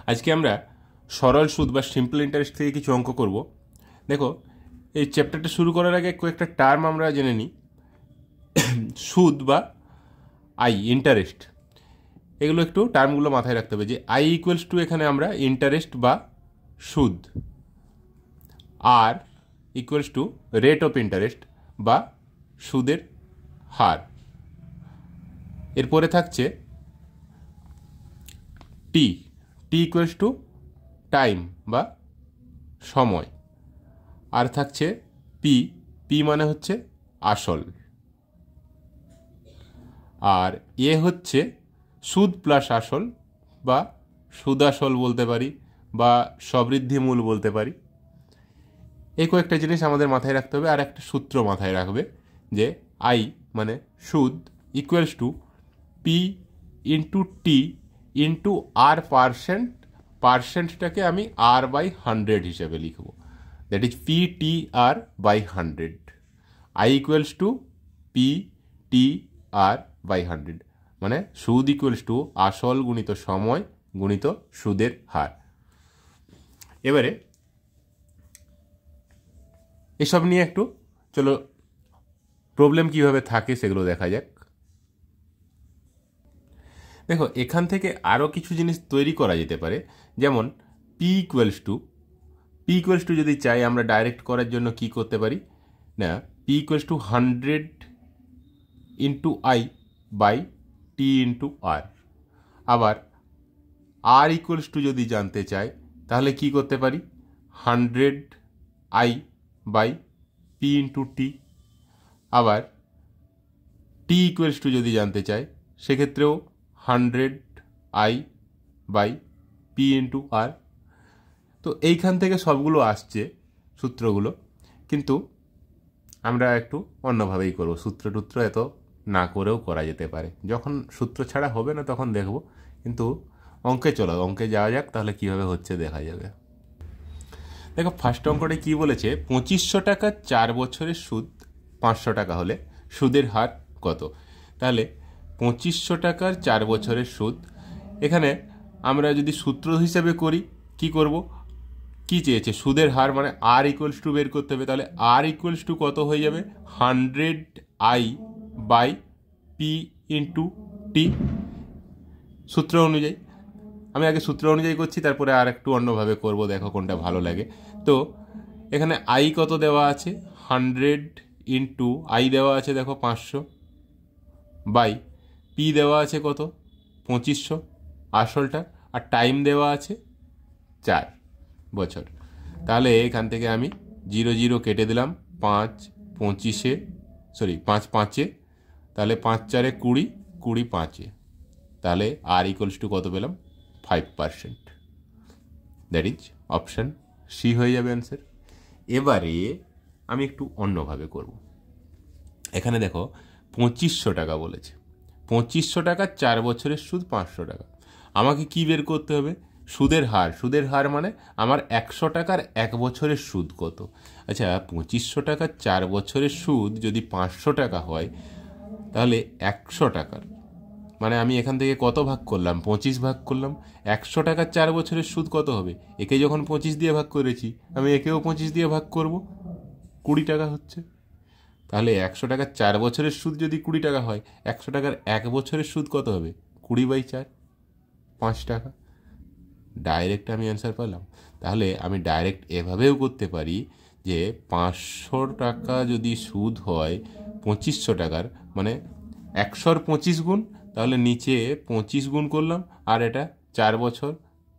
আজকে আমরা সরল সুদ বা সিম্পল ইন্টারেস্ট থেকে কিছু অঙ্ক করব। দেখো, এই চ্যাপ্টারটা শুরু করার আগে কয়েকটা টার্ম আমরা জেনে নিই। সুদ বা আই, ইন্টারেস্ট, এগুলো একটু টার্মগুলো মাথায় রাখতে হবে। যে আই ইকুয়ালস টু, এখানে আমরা ইন্টারেস্ট বা সুদ, আর equals to rate of interest বা সুদের হার। এরপরে থাকছে T, T equals to time বা সময়। আর থাকছে পি, পি মানে হচ্ছে আসল। আর এ হচ্ছে সুদ প্লাস আসল বা সুদাসল বলতে পারি বা সবৃদ্ধি মূল বলতে পারি। এই কয়েকটা জিনিস আমাদের মাথায় রাখতে হবে। আর একটা সূত্র মাথায় রাখবে যে আই মানে সুদ equals to P into T into R percent. পার্সেন্টটাকে আমি আর বাই 100 হিসেবে লিখব। That is P T R by 100। I equals to P T R by 100, মানে সুদ ইকুয়ালস টু আসল গুণিত সময় গুণিত সুদের হার। এবারে এসব নিয়ে একটু চলো প্রবলেম কিভাবে থাকে সেগুলো দেখা যাক। দেখো, এখান থেকে আরও কিছু জিনিস তৈরি করা যেতে পারে। যেমন পি ইকুয়ালস টু যদি চাই আমরা ডাইরেক্ট করার জন্য কি করতে পারি না, P equals to 100 into I by T into R. আবার আর ইকুয়ালস টু যদি জানতে চাই তাহলে কি করতে পারি, 100 আই বাই পি ইন্টু টি। আবার টি ইকুয়ালস টু যদি জানতে চাই সেক্ষেত্রেও 100 আই বাই পি ইন্টু আর। তো এইখান থেকে সবগুলো আসছে সূত্রগুলো, কিন্তু আমরা একটু অন্যভাবেই করব। সূত্র এত না করেও করা যেতে পারে। যখন সূত্র ছাড়া হবে না তখন দেখব, কিন্তু অঙ্কে চলো, অঙ্কে যাওয়া যাক, তাহলে কীভাবে হচ্ছে দেখা যাবে। দেখো, ফার্স্ট অঙ্কটা কি বলেছে, 2500 টাকা 4 বছরের সুদ 500 টাকা হলে সুদের হার কত। তাহলে 2500 টাকার 4 বছরের সুদ, এখানে আমরা যদি সূত্র হিসেবে করি কি করব, কি চেয়েছে সুদের হার, মানে আর ইকুয়ালস টু বের করতে হবে। তাহলে আর ইকুয়ালস টু কত হয়ে যাবে, 100 আই বাই পি ইন্টু টি। সূত্র অনুযায়ী, আমি আগে সূত্র অনুযায়ী করছি, তারপরে আর একটু অন্যভাবে করব, দেখো কোনটা ভালো লাগে। তো এখানে আই কত দেওয়া আছে, 100 ইন্টু আই দেওয়া আছে দেখো 500 বাই পি দেওয়া আছে কত 2500 আসলটা, আর টাইম দেওয়া আছে 4 বছর। তাহলে এখান থেকে আমি 0 0 কেটে দিলাম, 5 25-এ, সরি 5 5-এ, তাহলে 5 4-এ 20, 20 5-এ, তাহলে আর ইকুয়ালস টু কত পেলাম, 5%। দ্যাট ইজ অপশান সি হয়ে যাবে অ্যান্সার। এবারে আমি একটু অন্যভাবে করব। এখানে দেখো 2500 টাকা বলেছে, 2500 টাকা 4 বছরের সুদ 500 টাকা। আমাকে কি বের করতে হবে, সুদের হার। সুদের হার মানে আমার 100 টাকার 1 বছরের সুদ কত। আচ্ছা, 2500 টাকার 4 বছরের সুদ যদি 500 টাকা হয়, তাহলে 100 টাকার, মানে আমি এখান থেকে কত ভাগ করলাম, 25 ভাগ করলাম। 100 টাকার 4 বছরের সুদ কত হবে, একে যখন 25 দিয়ে ভাগ করেছি আমি একেও 25 দিয়ে ভাগ করব, 20 টাকা হচ্ছে। তাহলে 100 টাকার 4 বছরের সুদ যদি 20 টাকা হয়, 100 টাকার 1 বছরের সুদ কত হবে, 20/4, 5 টাকা। ডাইরেক্ট আমি অ্যান্সার পেলাম। তাহলে আমি ডাইরেক্ট এভাবেও করতে পারি যে 500 টাকা যদি সুদ হয় 2500 টাকার, মানে 100-র 25 গুণ, তাহলে নিচে 25 গুণ করলাম, আর এটা 4 বছর,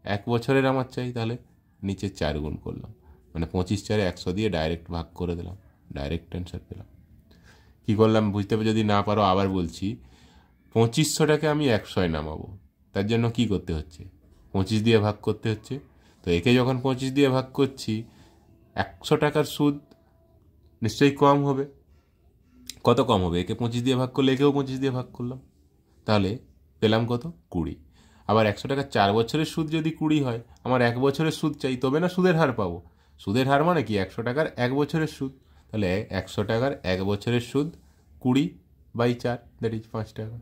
1 বছরের আমার চাই, তাহলে নিচে 4 গুণ করলাম, মানে 25 4-এ 100 দিয়ে ডাইরেক্ট ভাগ করে দিলাম, ডাইরেক্ট অ্যান্সার পেলাম। কী করলাম বুঝতে হবে, যদি না পারো আবার বলছি। 2500টাকে আমি 100-এ নামাবো, তার জন্য কি করতে হচ্ছে, 25 দিয়ে ভাগ করতে হচ্ছে। তো একে যখন 25 দিয়ে ভাগ করছি, 100 টাকার সুদ নিশ্চয়ই কম হবে। কত কম হবে, একে 25 দিয়ে ভাগ করলে একেও 25 দিয়ে ভাগ করলাম, তাহলে পেলাম কত, 20। আবার 100 টাকার 4 বছরের সুদ যদি 20 হয়, আমার 1 বছরের সুদ চাই, তবে না সুদের হার পাবো। সুদের হার মানে কি, 100 টাকার 1 বছরের সুদ। তাহলে 100 টাকার 1 বছরের সুদ 20/4, দ্যাট ইজ 5 টাকা।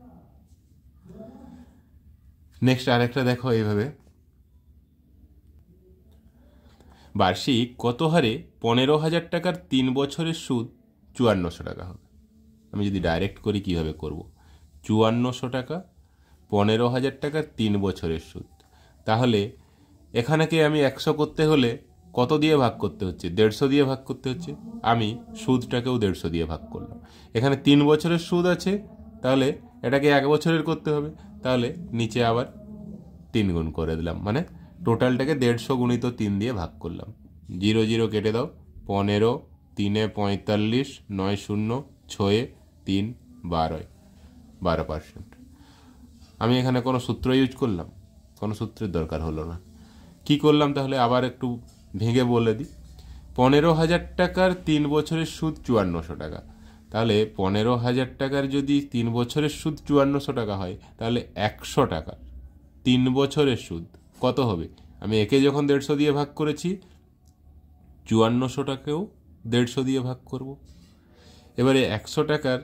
নেক্সট আরেকটা দেখো এইভাবে, বার্ষিক কত হারে 15,000 টাকার 3 বছরের সুদ 5400 টাকা হবে? আমি যদি ডাইরেক্ট করি কিভাবে করব? 5400 টাকা 15,000 টাকার 3 বছরের সুদ। তাহলে এখানেকে আমি 100 করতে হলে কত দিয়ে ভাগ করতে হচ্ছে? 150 দিয়ে ভাগ করতে হচ্ছে। আমি সুদটাকেও 150 দিয়ে ভাগ করলাম। এখানে 3 বছরের সুদ আছে, তাহলে এটাকে 1 বছরের করতে হবে। তাহলে নিচে আবার 3 গুণ করে দিলাম, মানে টোটালটাকে 150 গুণিত 3 দিয়ে ভাগ করলাম। 0 0 কেটে দাও। 15, 3 45, 9 0, 6 3 12, 12%। আমি এখানে কোনো সূত্র ইউজ করলাম? কোনো সূত্রের দরকার হলো না। কি করলাম তাহলে আবার একটু ভেঙে বলে দিই। 15,000 টাকার 3 বছরের সুদ 5400 টাকা। তাহলে 15,000 টাকার যদি 3 বছরের সুদ 5400 টাকা হয়, তাহলে 100 টাকা 3 বছরের সুদ কত হবে? আমি একে যখন 150 দিয়ে ভাগ করেছি, 5400 টাকাও 150 দিয়ে ভাগ করব। এবারে 100 টাকার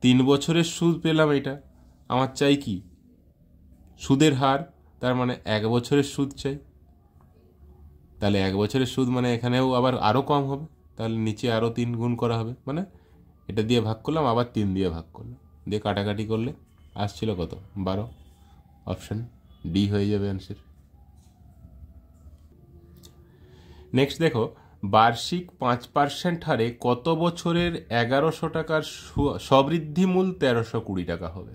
3 বছরের সুদ পেলাম। এটা আমার চাই কি? সুদের হার, তার মানে 1 বছরের সুদ চাই। তাহলে 1 বছরের সুদ মানে এখানেও আবার আরও কম হবে, তাহলে নিচে আরও 3 গুণ করা হবে। মানে এটা দিয়ে ভাগ করলাম, আবার 3 দিয়ে ভাগ করলাম, দিয়ে কাটাকাটি করলে আসছিল কত? 12। অপশান ডি হয়ে যাবে অ্যান্সার। নেক্সট দেখো, বার্ষিক 5% হারে কত বছরের 1100 টাকার সবৃদ্ধি মূল 1320 টাকা হবে?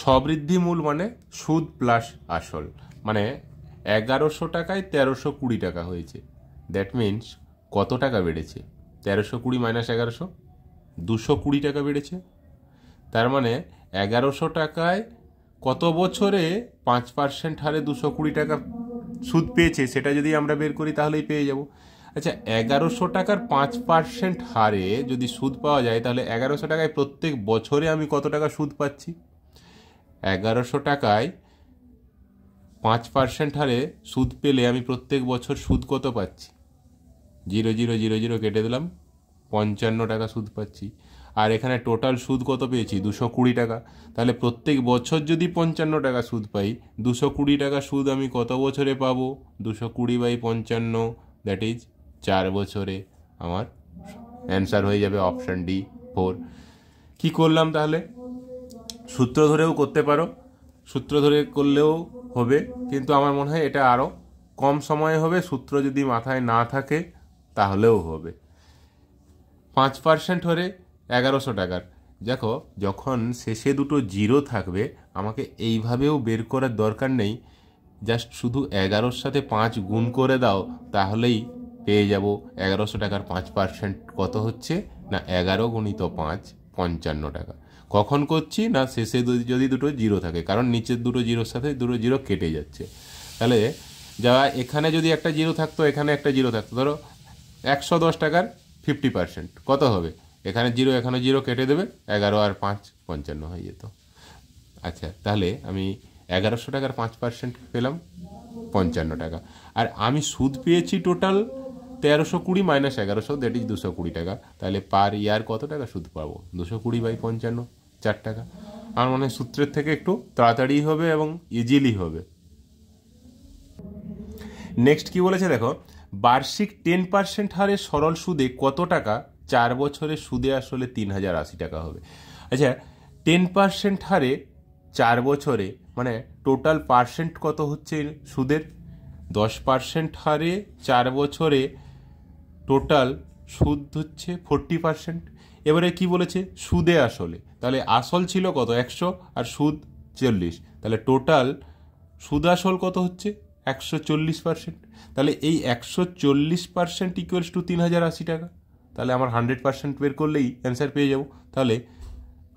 সবৃদ্ধি মূল মানে সুদ প্লাস আসল, মানে 1100 টাকায় 1320 টাকা হয়েছে। দ্যাট মিনস কত টাকা বেড়েছে? 1320 মাইনাস 1100, 220 টাকা বেড়েছে। তার মানে 1100 টাকায় কত বছরে 5% হারে 220 টাকা সুদ পেয়েছে, সেটা যদি আমরা বের করি তাহলেই পেয়ে যাব। আচ্ছা, 1100 টাকার 5% হারে যদি সুদ পাওয়া যায়, তাহলে 1100 টাকায় প্রত্যেক বছরে আমি কত টাকা সুদ পাচ্ছি? 1100 টাকায় 5% হারে সুদ পেলে আমি প্রত্যেক বছর সুদ কত পাচ্ছি? 0 0 0 0 কেটে দিলাম, 55 টাকা সুদ পাচ্ছি। আর এখানে টোটাল সুদ কত পেয়েছি? 220 টাকা। তাহলে প্রত্যেক বছর যদি 55 টাকা সুদ পাই, 220 টাকা সুদ আমি কত বছরে পাবো? 220/55, দ্যাট ইজ 4 বছরে। আমার অ্যান্সার হয়ে যাবে অপশান ডি 4। কি করলাম তাহলে? সূত্র ধরেও করতে পারো, সূত্র ধরে করলেও হবে, কিন্তু আমার মনে হয় এটা আরও কম সময়ে হবে। সূত্র যদি মাথায় না থাকে তাহলেও হবে। 5% হলে 1100 টাকার, দেখো যখন শেষে দুটো জিরো থাকবে, আমাকে এইভাবেও বের করার দরকার নেই, জাস্ট শুধু 11-র সাথে 5 গুণ করে দাও, তাহলেই পেয়ে যাব 1100 টাকার 5% কত হচ্ছে না 11 গুণিত 5, 55 টাকা। কখন করছি না শেষে যদি দুটো জিরো থাকে, কারণ নিচের দুটো জিরোর সাথে দুটো জিরো কেটে যাচ্ছে। তাহলে যা এখানে যদি একটা জিরো থাকতো, এখানে একটা জিরো থাকতো, ধরো 110 টাকার 50% কত হবে? এখানে জিরো, এখানে জিরো কেটে দেবে, 11 আর 5 55 হয়ে যেত। আচ্ছা, তাহলে আমি 1100 টাকার 5% পেলাম 55 টাকা। আর আমি সুদ পেয়েছি টোটাল 1320 মাইনাস 1100, দ্যাট ইজ 220 টাকা। তাহলে পার ইয়ার কত টাকা সুদ পাবো? 220/55, 4 টাকা। আমার মনে হয় সূত্রের থেকে একটু তাড়াতাড়ি হবে এবং ইজিলি হবে। নেক্সট কি বলেছে দেখো, বার্ষিক 10% হারে সরল সুদে কত টাকা 4 বছরের সুদে আসলে 3080 টাকা হবে? আচ্ছা, 10% হারে 4 বছরে মানে টোটাল পার্সেন্ট কত হচ্ছে সুদের? 10% হারে 4 বছরে টোটাল সুদ হচ্ছে 40%। এবারে কি বলেছে? সুদে আসলে, তাহলে আসল ছিল কত? 100 আর সুদ 40, তাহলে টোটাল সুদ আসল কত হচ্ছে? 140%। তাহলে এই 140% ইকুয়ালস টু 3080 টাকা। তাহলে আমার 100% বের করলেই অ্যান্সার পেয়ে যাব। তাহলে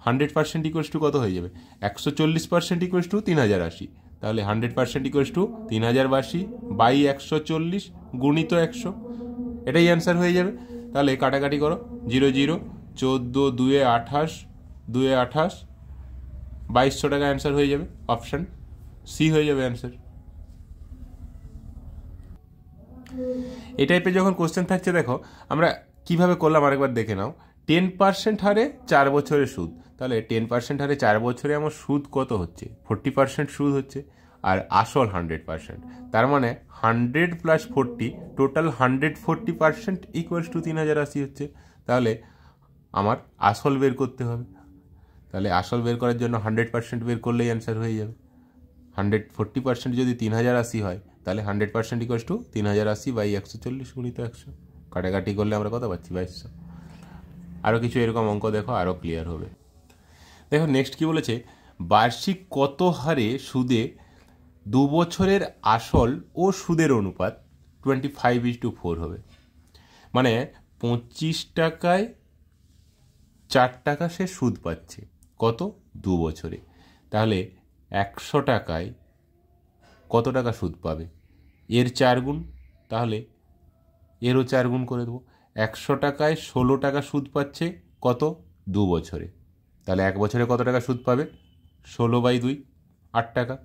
100% ইকুয়ালস টু কত হয়ে যাবে? 140% ইকুয়ালস টু 3080। তাহলে 100% ইকুয়ালস টু 3080/140 গুণিত 100, এটাই অ্যান্সার হয়ে যাবে। তাহলে কাটাকাটি করো, 0 0, 14 2 28, 2 28, 2200 টাকা অ্যান্সার হয়ে যাবে। অপশান সি হয়ে যাবে অ্যান্সার। এই টাইপের যখন কোশ্চেন থাকছে, দেখো আমরা কিভাবে করলাম আরেকবার দেখে নাও। 10% হারে 4 বছরের সুদ, তাহলে 10% হারে 4 বছরে আমার সুদ কত হচ্ছে? 40% সুদ হচ্ছে। আর আসল 100%। তার মানে 100 প্লাস 40 টোটাল 140% ইকুয়ালস টু 3080 হচ্ছে। তাহলে আমার আসল বের করতে হবে। তাহলে আসল বের করার জন্য 100% বের করলেই অ্যান্সার হয়ে যাবে। 140% যদি 3080 হয় তাহলে 100% ইকুয়ালস টু 3080 বাই 140 গুণিত 100। কাটাকাটি করলে আমরা কত পাচ্ছি? 2200। আরও কিছু এরকম অঙ্ক দেখো, আরও ক্লিয়ার হবে। দেখো নেক্সট কি বলেছে, বার্ষিক কত হারে সুদে 2 বছরের আসল ও সুদের অনুপাত 25:4 হবে। মানে 25 টাকায় 4 টাকা সে সুদ পাচ্ছে, কত? 2 বছরে। তাহলে 100 টাকায় কত টাকা সুদ পাবে? এর 4 গুণ, তাহলে এরও 4 গুণ করে দেবো। 100 টাকায় 16 টাকা সুদ পাচ্ছে, কত? 2 বছরে। তাহলে 1 বছরে কত টাকা সুদ পাবে? 16/2, 8 টাকা।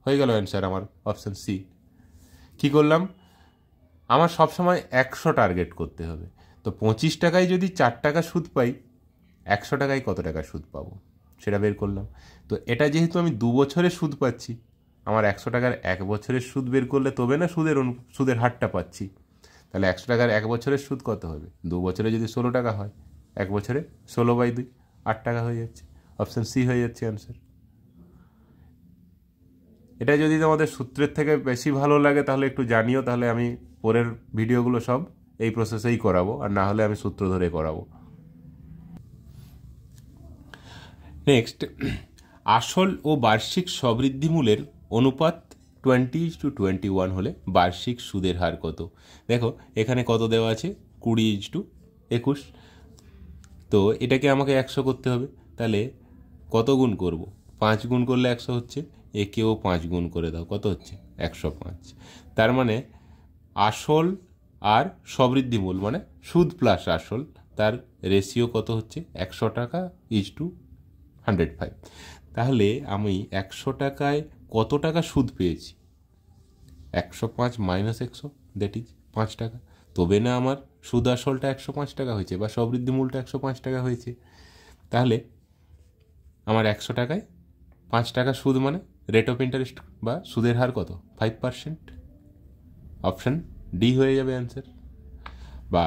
হয়ে গেল অ্যান্সার আমার, অপশান সি। কী করলাম? আমার সবসময় 100 টার্গেট করতে হবে। তো 25 টাকায় যদি 4 টাকা সুদ পাই, 100 টাকায় কত টাকা সুদ পাবো সেটা বের করলাম। তো এটা যেহেতু আমি 2 বছরে সুদ পাচ্ছি, আমার 100 টাকার 1 বছরের সুদ বের করলে তবে না সুদের হারটা পাচ্ছি। তাহলে 100 টাকার 1 বছরের সুদ কত হবে? 2 বছরে যদি 16 টাকা হয়, 1 বছরে 16/2, 8 টাকা হয়ে যাচ্ছে। অপশান সি হয়ে যাচ্ছে অ্যান্সার। এটা যদি তোমাদের সূত্রের থেকে বেশি ভালো লাগে তাহলে একটু জানিও, তাহলে আমি পরের ভিডিওগুলো সব এই প্রসেসেই করাবো, আর না হলে আমি সূত্র ধরে করাবো। নেক্সট, আসল ও বার্ষিক সবৃদ্ধিমূলের অনুপাত 20:21 হলে বার্ষিক সুদের হার কত? দেখো এখানে কত দেওয়া আছে? 20:21। তো এটাকে আমাকে 100 করতে হবে। তাহলে কত গুণ করব? 5 গুণ করলে 100 হচ্ছে। একেও 5 গুণ করে দাও, কত হচ্ছে? 105। তার মানে আসল আর সবৃদ্ধিমূল মানে সুদ প্লাস আসল, তার রেশিও কত হচ্ছে? 100 টাকা ইজ টু 105। তাহলে আমি 100 টাকায় কত টাকা সুদ পেয়েছি? 105 মাইনাস 100, দ্যাট ইজ 5 টাকা। তবে না আমার সুদ আসলটা 105 টাকা হয়েছে বা সবৃদ্ধিমূলটা 105 টাকা হয়েছে। তাহলে আমার 100 টাকায় 5 টাকা সুদ মানে রেট অফ ইন্টারেস্ট বা সুদের হার কত? 5%। অপশান ডি হয়ে যাবে অ্যান্সার। বা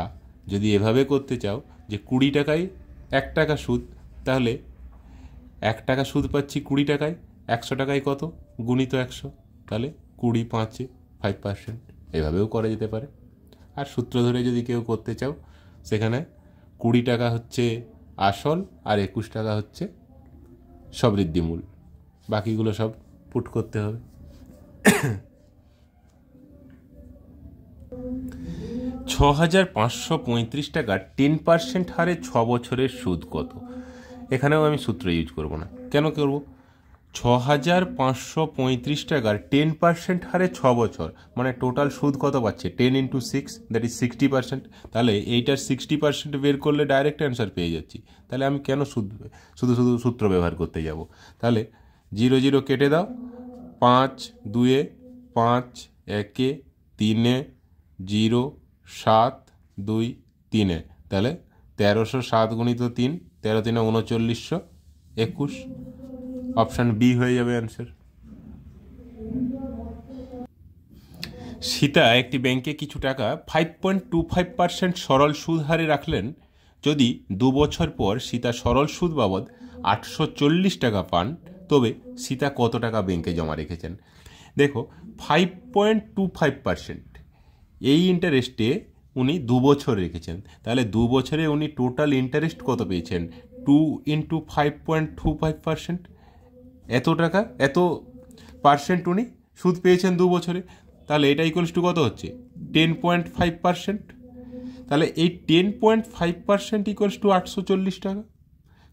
যদি এভাবে করতে চাও যে 20 টাকায় 1 টাকা সুদ, তাহলে 1 টাকা সুদ পাচ্ছি 20 টাকায়, 100 টাকায় কত? গুণিত 100, তাহলে 20/5 5%। এভাবেও করা যেতে পারে। আর সূত্র ধরে যদি কেউ করতে চাও, সেখানে 20 টাকা হচ্ছে আসল আর 21 টাকা হচ্ছে সবৃদ্ধিমূল, বাকিগুলো সব পুট করতে হবে। 6,535 টাকার 10% হারে 6 বছরের সুদ কত? এখানেও আমি সূত্র ইউজ করব না। কেন করব? 6,535 টাকার 10% হারে 6 বছর মানে টোটাল সুদ কত পাচ্ছে? 10 × 6, দ্যাট ইজ 60%। তাহলে এইটার 60% বের করলে ডাইরেক্ট অ্যান্সার পেয়ে যাচ্ছি। তাহলে আমি কেন শুধু শুধু সূত্র ব্যবহার করতে যাব? তাহলে 0 0 কেটে দাও। 5 2 5 1 3 0 7 2 3, তাহলে 1307 গুণিত 3, 13 3 3921। অপশান বি হয়ে যাবে অ্যান্সার। সীতা একটি ব্যাংকে কিছু টাকা 5.25% সরল সুদ হারে রাখলেন। যদি 2 বছর পর সীতা সরল সুদ বাবদ 840 টাকা পান, তবে সীতা কত টাকা ব্যাংকে জমা রেখেছেন? দেখো 5.25% এই ইন্টারেস্টে উনি 2 বছর রেখেছেন। তাহলে 2 বছরে উনি টোটাল ইন্টারেস্ট কত পেয়েছেন? 2 × 5.25%। এত টাকা, এত পার্সেন্ট উনি সুদ পেয়েছেন 2 বছরে। তাহলে এটা ইকুয়ালস টু কত হচ্ছে? 10.5%। তাহলে এই 10.5% ইকুয়ালস টু 840 টাকা,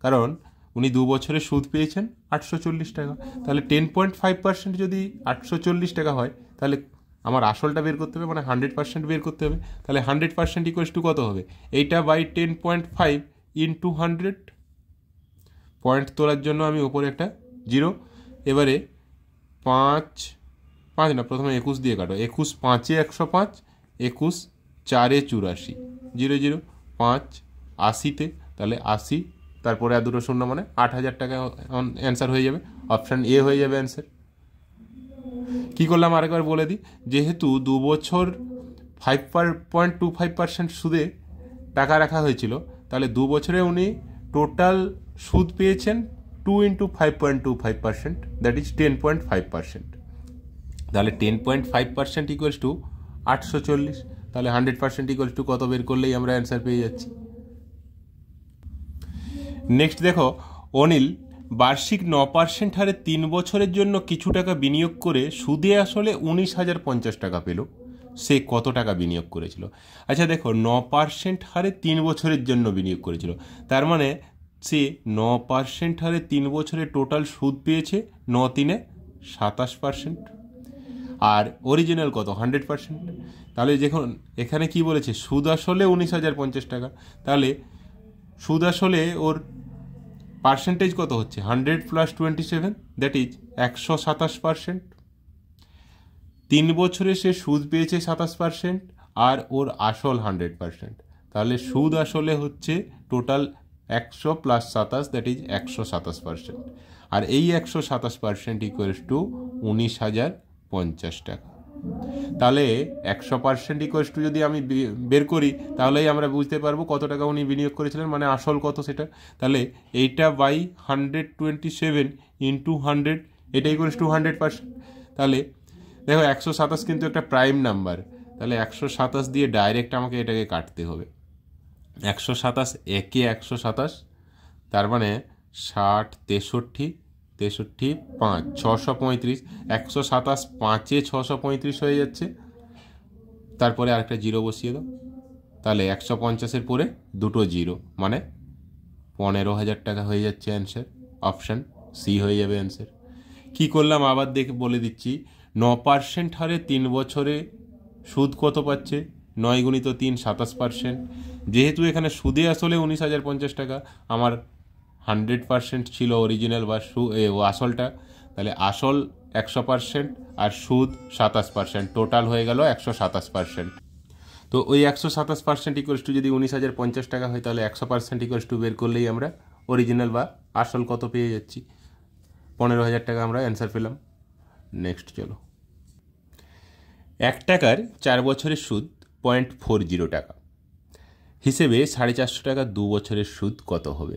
কারণ উনি 2 বছরে সুদ পেয়েছেন 840 টাকা। তাহলে 10.5% যদি 840 টাকা হয়, তাহলে আমার আসলটা বের করতে হবে, মানে 100% বের করতে হবে। তাহলে 100% ইকুয়ালস টু কত হবে? এইটা বাই 10.5 ইন্টু 100। পয়েন্ট তোলার জন্য আমি ওপরে একটা 0। এবারে 5 না, প্রথমে 21 দিয়ে কাটো। 21 5 105, 21 4 84, 0 0 5 80তে, তাহলে 80, তারপরে আর দুটো শূন্য মানে 8,000 টাকা অ্যান্সার হয়ে যাবে। অপশান এ হয়ে যাবে অ্যান্সার। কী করলাম আরেকবার বলে দিই, যেহেতু 2 বছর 5.25% সুদে টাকা রাখা হয়েছিল, তাহলে 2 বছরে উনি টোটাল সুদ পেয়েছেন 2 × 5.25%, দ্যাট ইজ 10.5%। তাহলে 10.5% ইকুয়ালস টু 840। তাহলে 100% ইকুয়ালস টু কত বের করলেই আমরা অ্যান্সার পেয়ে যাচ্ছি। নেক্সট দেখো, অনিল বার্ষিক 9% হারে 3 বছরের জন্য কিছু টাকা বিনিয়োগ করে সুদে আসলে 19,050 টাকা পেল। সে কত টাকা বিনিয়োগ করেছিল? আচ্ছা দেখো, 9% হারে 3 বছরের জন্য বিনিয়োগ করেছিল, তার মানে সে 9% হারে 3 বছরে টোটাল সুদ পেয়েছে 9 × 3 = 27%। আর অরিজিনাল কত? 100%। তাহলে যখন এখানে কি বলেছে, সুদ আসলে 19,050 টাকা, তাহলে সুদ আসলে ওর পার্সেন্টেজ কত হচ্ছে? 100 + 27, দ্যাট ইজ 127%। 3 বছরে সে সুদ পেয়েছে 27% আর ওর আসল 100%। তাহলে সুদ আসলে হচ্ছে টোটাল 100 + 27, দ্যাট ইজ 127%। আর এই 127% ইকুয়ালস টু 19,050 টাকা। তাহলে 100% ইকুয়ালস টু যদি আমি বের করি, তাহলেই আমরা বুঝতে পারবো কত টাকা উনি বিনিয়োগ করেছিলেন, মানে আসল কত সেটা। তাহলে এইটা বাই 127 × 100, এটা ইকুয়ালস টু 100%। তাহলে দেখো 127 কিন্তু একটা প্রাইম নাম্বার, তাহলে 127 দিয়ে ডাইরেক্ট আমাকে এটাকে কাটতে হবে। 127 একে 127, তার মানে 60, 63, 63, 5, 635। 127 5-এ 635 হয়ে যাচ্ছে, তারপরে আরেকটা জিরো বসিয়ে দাও। তাহলে 150-এর পরে দুটো জিরো, মানে 15,000 টাকা হয়ে যাচ্ছে অ্যান্সার। অপশান সি হয়ে যাবে অ্যান্সার। কী করলাম আবার দেখে বলে দিচ্ছি, 9% হারে 3 বছরে সুদ কত পাচ্ছে? 9 × 3 = 27%। যেহেতু এখানে সুদে আসলে 19,050 টাকা, আমার 100% ছিল অরিজিনাল বা আসলটা, তাহলে আসল 100% আর সুদ 27%, টোটাল হয়ে গেল 127%। তো ওই 127% ইকুয়ালস টু যদি 19,050 টাকা হয়, তাহলে 100% ইকুয়ালস টু বের করলেই আমরা অরিজিনাল বা আসল কত পেয়ে যাচ্ছি। 15,000 টাকা আমরা অ্যান্সার পেলাম। নেক্সট চলো, 1 টাকার 4 বছরের সুদ 0.40 টাকা হিসেবে 450 টাকা 2 বছরের সুদ কত হবে?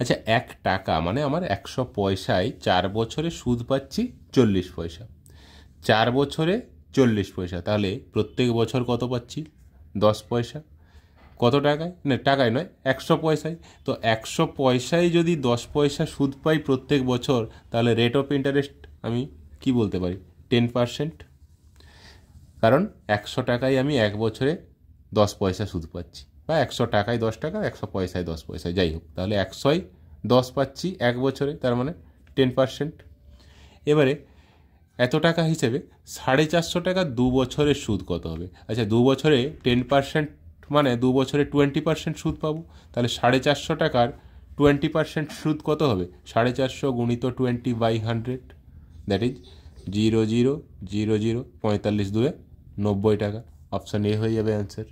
আচ্ছা, 1 টাকা মানে আমার 100 পয়সায় 4 বছরে সুদ পাচ্ছি 40 পয়সা। 4 বছরে 40 পয়সা, তাহলে প্রত্যেক বছর কত পাচ্ছি? 10 পয়সা। কত টাকায়? না, টাকায় নয়, 100 পয়সায়। তো 100 পয়সায় যদি 10 পয়সা সুদ পাই প্রত্যেক বছর, তাহলে রেট অফ ইন্টারেস্ট আমি কি বলতে পারি? 10%। কারণ 100 টাকায় আমি 1 বছরে 10 পয়সা সুদ পাচ্ছি, বা 100 টাকায় 10 টাকা, 100 পয়সায় 10 পয়সা, যাই হোক, তাহলে 100য় 10 পাচ্ছি 1 বছরে, তার মানে 10%। এবারে এত টাকা হিসেবে 450 টাকা 2 বছরের সুদ কত হবে? আচ্ছা, 2 বছরে 10% মানে 2 বছরে 20% সুদ পাবো। তাহলে 450 টাকার 20% সুদ কত হবে? 450 × 20/100, দ্যাট ইজ 0,000, 45 × 2 = 90 টাকা। অপশান এ হয়ে যাবে অ্যান্সার।